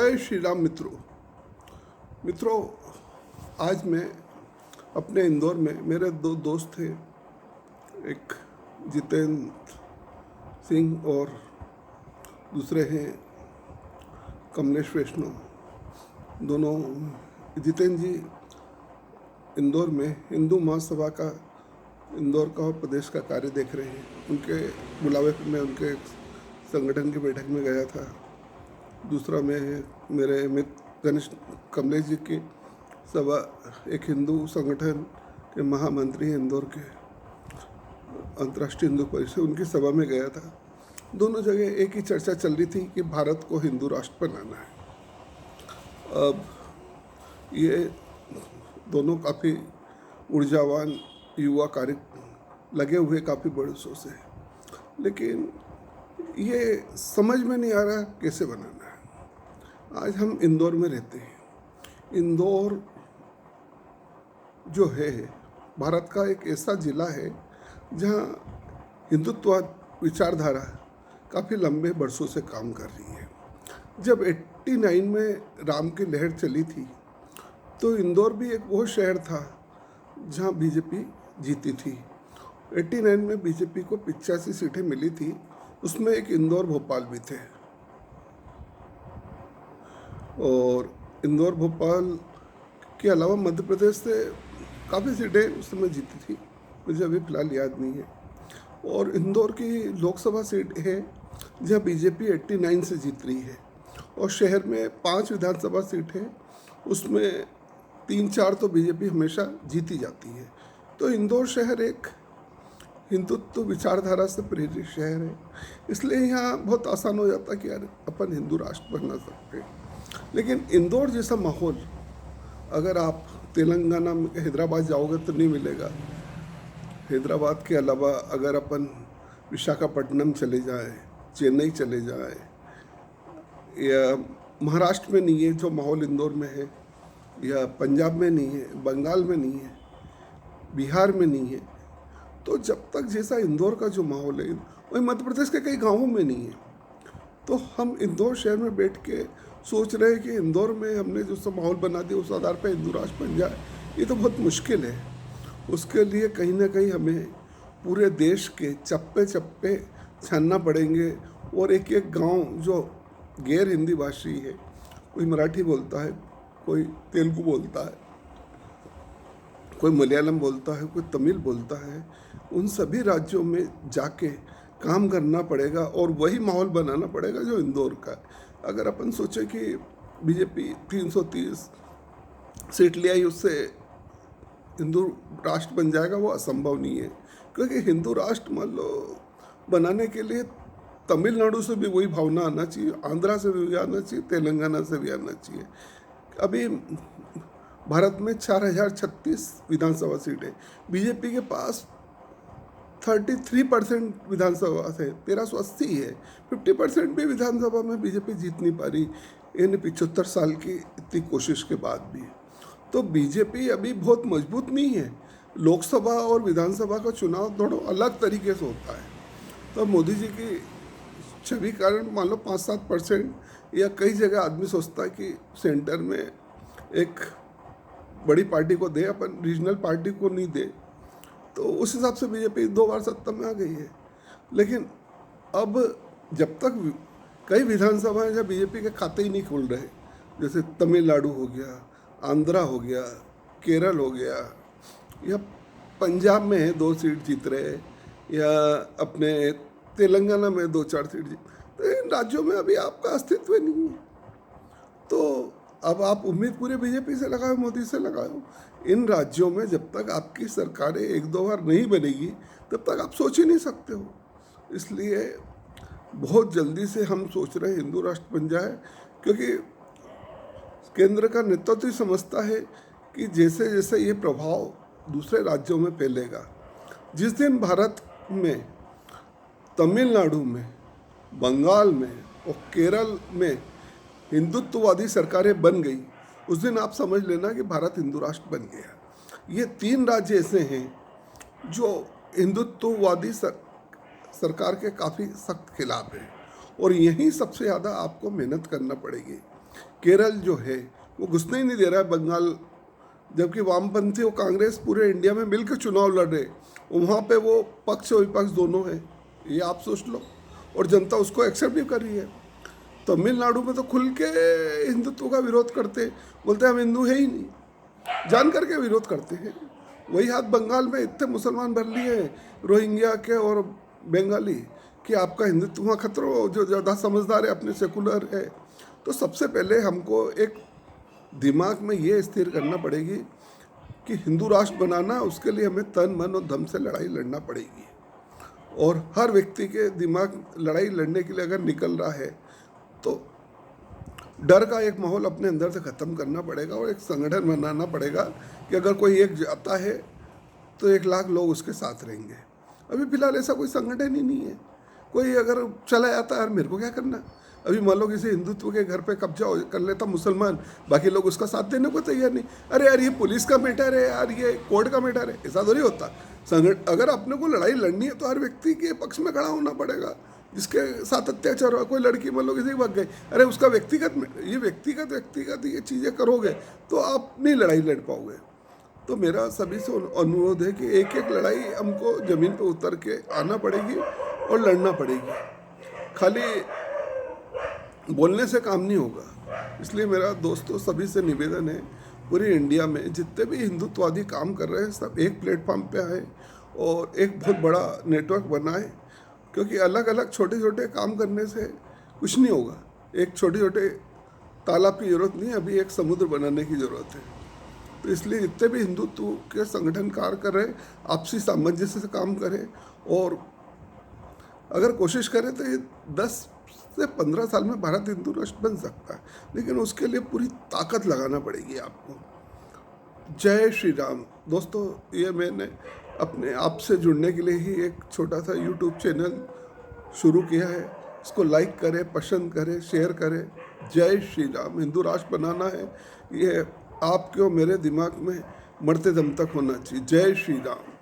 जय श्री राम मित्रों। आज मैं अपने इंदौर में, मेरे दो दोस्त थे, एक जितेंद्र सिंह और दूसरे हैं कमलेश वैष्णव। दोनों, जितेंद्र जी इंदौर में हिंदू महासभा का, इंदौर का और प्रदेश का कार्य देख रहे हैं। उनके बुलावे पर मैं उनके संगठन की बैठक में गया था। दूसरा मैं मेरे मित्र घनिष्ठ कमलेश जी की सभा, एक हिंदू संगठन के महामंत्री हैं इंदौर के, अंतर्राष्ट्रीय हिंदू परिषद, उनकी सभा में गया था। दोनों जगह एक ही चर्चा चल रही थी कि भारत को हिंदू राष्ट्र बनाना है। अब ये दोनों काफ़ी ऊर्जावान युवा कार्य लगे हुए, काफ़ी बड़े सो से, लेकिन ये समझ में नहीं आ रहा कैसे बनाना है। आज हम इंदौर में रहते हैं। इंदौर जो है भारत का एक ऐसा ज़िला है जहाँ हिंदुत्व विचारधारा काफ़ी लंबे बरसों से काम कर रही है। जब 89 में राम की लहर चली थी तो इंदौर भी एक वो शहर था जहाँ बीजेपी जीती थी। 89 में बीजेपी को 85 सीटें मिली थी, उसमें एक इंदौर भोपाल भी थे। और इंदौर भोपाल के अलावा मध्य प्रदेश से काफ़ी सीटें उस समय जीती थी, मुझे अभी फ़िलहाल याद नहीं है। और इंदौर की लोकसभा सीट है जहाँ बीजेपी 89 से जीत रही है। और शहर में 5 विधानसभा सीट है, उसमें 3-4 तो बीजेपी हमेशा जीती जाती है। तो इंदौर शहर एक हिंदुत्व विचारधारा से प्रेरित शहर है, इसलिए यहाँ बहुत आसान हो जाता कि यार अपन हिंदू राष्ट्र बना सकते हैं। लेकिन इंदौर जैसा माहौल अगर आप तेलंगाना में हैदराबाद जाओगे तो नहीं मिलेगा। हैदराबाद के अलावा अगर अपन विशाखापट्टनम चले जाए, चेन्नई चले जाए, या महाराष्ट्र में नहीं है जो माहौल इंदौर में है, या पंजाब में नहीं है, बंगाल में नहीं है, बिहार में नहीं है, तो जब तक जैसा इंदौर का जो माहौल है वही मध्य प्रदेश के कई गांवों में नहीं है। तो हम इंदौर शहर में बैठ के सोच रहे हैं कि इंदौर में हमने जो सब माहौल बना दिया उस आधार पर हिंदू राष्ट्र बन जाए, ये तो बहुत मुश्किल है। उसके लिए कहीं ना कहीं हमें पूरे देश के चप्पे चप्पे छानना पड़ेंगे। और एक एक गांव जो गैर हिंदी भाषी है, कोई मराठी बोलता है, कोई तेलुगु बोलता है, कोई मलयालम बोलता है, कोई तमिल बोलता है, उन सभी राज्यों में जाके काम करना पड़ेगा और वही माहौल बनाना पड़ेगा जो इंदौर का है। अगर अपन सोचे कि बीजेपी 330 सीट ले आई, उससे हिंदू राष्ट्र बन जाएगा, वो असंभव नहीं है। क्योंकि हिंदू राष्ट्र मान लो बनाने के लिए तमिलनाडु से भी वही भावना आना चाहिए, आंध्रा से भी आना चाहिए, तेलंगाना से भी आना चाहिए। अभी भारत में 4036 विधानसभा सीटें, बीजेपी के पास 33% विधानसभा से 1380 है। 50% भी विधानसभा में बीजेपी जीत नहीं पा रही, इन 75 साल की इतनी कोशिश के बाद भी। तो बीजेपी अभी बहुत मजबूत नहीं है। लोकसभा और विधानसभा का चुनाव थोड़ा अलग तरीके से होता है। तो मोदी जी की छवि कारण मान लो 5-7%, या कई जगह आदमी सोचता है कि सेंटर में एक बड़ी पार्टी को दे, अपन रीजनल पार्टी को नहीं दे। तो उस हिसाब से बीजेपी 2 बार सत्ता में आ गई है। लेकिन अब जब तक कई विधानसभाएं जहाँ बीजेपी के खाते ही नहीं खुल रहे, जैसे तमिलनाडु हो गया, आंध्रा हो गया, केरल हो गया, या पंजाब में है 2 सीट जीत रहे, या अपने तेलंगाना में 2-4 सीट जीत, तो इन राज्यों में अभी आपका अस्तित्व नहीं है। तो अब आप उम्मीद पूरे बीजेपी से लगाओ, मोदी से लगाओ। इन राज्यों में जब तक आपकी सरकारें 1-2 बार नहीं बनेगी तब तक आप सोच ही नहीं सकते हो। इसलिए बहुत जल्दी से हम सोच रहे हैं हिंदू राष्ट्र बन जाए, क्योंकि केंद्र का नेतृत्व ही समझता है कि जैसे जैसे ये प्रभाव दूसरे राज्यों में फैलेगा, जिस दिन भारत में तमिलनाडु में, बंगाल में और केरल में हिंदुत्ववादी सरकारें बन गई, उस दिन आप समझ लेना कि भारत हिंदू राष्ट्र बन गया। ये 3 राज्य ऐसे हैं जो हिंदुत्ववादी सरकार के काफ़ी सख्त खिलाफ हैं, और यहीं सबसे ज़्यादा आपको मेहनत करना पड़ेगी। केरल जो है वो घुसने ही नहीं दे रहा है बंगाल, जबकि वामपंथी और कांग्रेस पूरे इंडिया में मिलकर चुनाव लड़ रहे, वहाँ पे वो पक्ष और विपक्ष दोनों है, ये आप सोच लो, और जनता उसको एक्सेप्ट नहीं कर रही है। तमिलनाडु में तो खुल के हिंदुत्व का विरोध करते, बोलते हम हिंदू है ही नहीं, जान करके विरोध करते हैं। वही हाथ बंगाल में इतने मुसलमान भर लिए हैं रोहिंग्या के और बंगाली कि आपका हिंदुत्व वहाँ खतरा हो, जो ज़्यादा समझदार है अपने सेकुलर है। तो सबसे पहले हमको एक दिमाग में ये स्थिर करना पड़ेगी कि हिंदू राष्ट्र बनाना, उसके लिए हमें तन मन और धन से लड़ाई लड़ना पड़ेगी। और हर व्यक्ति के दिमाग लड़ाई लड़ने के लिए अगर निकल रहा है तो डर का एक माहौल अपने अंदर से ख़त्म करना पड़ेगा और एक संगठन बनाना पड़ेगा कि अगर कोई एक जाता है तो 1 लाख लोग उसके साथ रहेंगे। अभी फ़िलहाल ऐसा कोई संगठन ही नहीं है। कोई अगर चला जाता है, यार मेरे को क्या करना। अभी मान लो किसी हिंदुत्व के घर पे कब्जा कर लेता मुसलमान, बाकी लोग उसका साथ देने को तैयार नहीं। अरे यार ये पुलिस का मैटर है, यार ये कोर्ट का मैटर है, ऐसा थोड़ी होता। अगर अपने को लड़ाई लड़नी है तो हर व्यक्ति के पक्ष में खड़ा होना पड़ेगा जिसके साथ अत्याचार हुआ। कोई लड़की मान लो किसी भाग गई, अरे उसका व्यक्तिगत ये चीज़ें करोगे तो आप नहीं लड़ाई लड़ पाओगे। तो मेरा सभी से अनुरोध है कि एक एक लड़ाई हमको ज़मीन पर उतर के आना पड़ेगी और लड़ना पड़ेगी। खाली बोलने से काम नहीं होगा। इसलिए मेरा दोस्तों सभी से निवेदन है, पूरी इंडिया में जितने भी हिंदुत्ववादी काम कर रहे हैं सब एक प्लेटफॉर्म पे आए और एक बहुत बड़ा नेटवर्क बनाए, क्योंकि अलग अलग छोटे छोटे काम करने से कुछ नहीं होगा। एक छोटे छोटे तालाब की ज़रूरत नहीं है, अभी एक समुद्र बनाने की ज़रूरत है। तो इसलिए जितने भी हिंदुत्व के संगठन कार्य कर रहे हैं आपसी सामंजस्य से काम करें, और अगर कोशिश करें तो ये 10 से 15 साल में भारत हिंदू राष्ट्र बन सकता है, लेकिन उसके लिए पूरी ताकत लगाना पड़ेगी आपको। जय श्री राम। दोस्तों ये मैंने अपने आप से जुड़ने के लिए ही एक छोटा सा यूट्यूब चैनल शुरू किया है, इसको लाइक करें, पसंद करें, शेयर करें। जय श्री राम। हिंदू राष्ट्र बनाना है, ये आपके और मेरे दिमाग में मरते दम तक होना चाहिए। जय श्री राम।